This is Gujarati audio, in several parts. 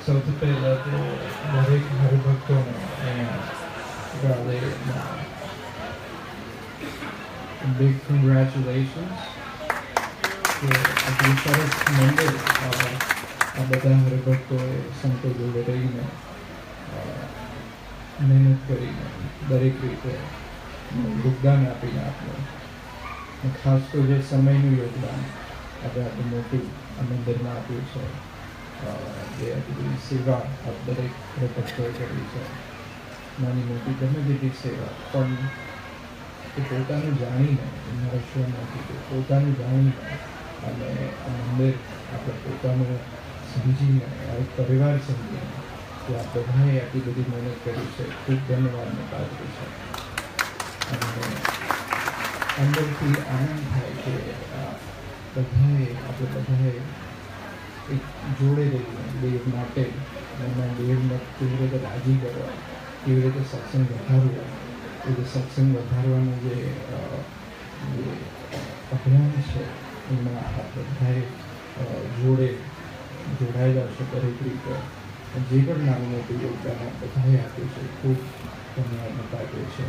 સૌથી પહેલાં તો દરેક હરિભક્તોને અહીંયા ગાળેમાં big congratulations કે આટલું સરસ મંદિર આ બધા હરિભક્તોએ સંતો જોડે રહીને મહેનત કરીને દરેક રીતે યોગદાન આપીને આપ્યું. ખાસ તો જે સમયનું યોગદાન આપણે આટલું મોટું આ મંદિરમાં આપ્યું છે, જે આટલી સેવા આપ દરેક હરિભક્તોએ કરી છે, નાની મોટી ગમે તેટલી સેવા, પણ એ પોતાનું જાણીને નરેશ્વર નથી, પોતાનું જાણીને અને આ મંદિર આપણે પોતાનું સમજીને આ એક પરિવાર સમજીને કે આ બધાએ આટલી બધી મહેનત કરી છે, ખૂબ ધન્યવાદને પાત્ર છે. અને અંદરથી આનંદ થાય કે આપણે બધાએ એક જોડે રહીને દેવ માટે એના દેવને કેવી રીતે રાજી કરવા, કેવી રીતે સત્સંગ વધારવો, એ જે સત્સંગ વધારવાનું જે અભિયાન છે એમાં આપણે બધાએ જોડાયેલા છે દરેક રીતે. જે પણ નાનું મોટું યોગદાન બધાએ આપ્યું છે, ખૂબ ધન્યવાદને પાત્ર છે.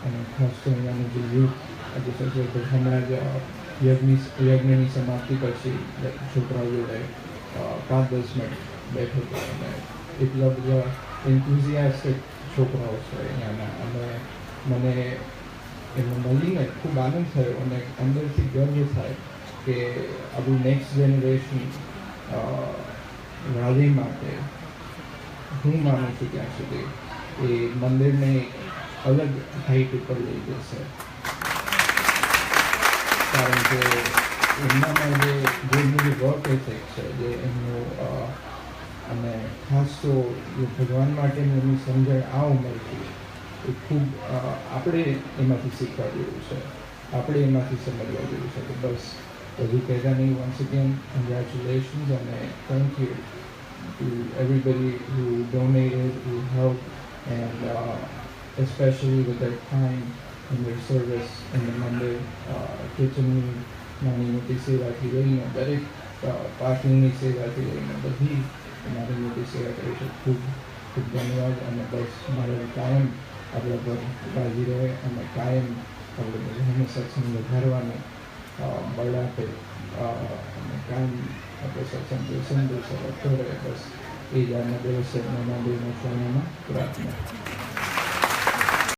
અને ખાસ તો અહીંયાનું જે યુથ આજે સચોટ હમણાં જ યજ્ઞની સમાપ્તિ પછી છોકરાઓ જોડે 5-10 મિનિટ બેઠો હતો અને એટલા બધા એન્થુઝિયાસ્ટિક છોકરાઓ છે અહીંયાના, અને મને એમને મળીને ખૂબ આનંદ થયો અને અંદરથી ગર્વ થાય કે આપણું નેક્સ્ટ જનરેશન રાધે માટે હું માનું છું ત્યાં સુધી એ મંદિરને અલગ હાઈટ ઉપર લઈ જશે. કારણ કે એમનામાં જે વર્ક એથિક છે, જે એમનું અને ખાસ તો જે ભગવાન માટેનું એમની સમજણ આ ઉંમરથી એ ખૂબ આપણે એમાંથી શીખવા જેવું છે, આપણે એમાંથી સમજવા જેવું છે. તો બસ હજુ કહેતા નહીં. વન્સ અગેન congratulations અને thank you to everybody who donated, who helped, and especially with their time and their service in the મંદિર. કિચનની નાની મોટી સેવાથી લઈને દરેક પાર્કિંગની સેવાથી લઈને બધી નાની મોટી સેવા કરી છે. ખૂબ ખૂબ ધન્યવાદ. અને બસ મારે કાયમ આપણા પર કાળજી રહે અને કાયમ આપણે બધાને સત્સંગ વધારવાનું બળ આપે અને કાયમ આપણે સત્સંગ સંતોષ રહે. બસ એ જ આજના દિવસે મંદિરના સ્વામીમાં પ્રાર્થના.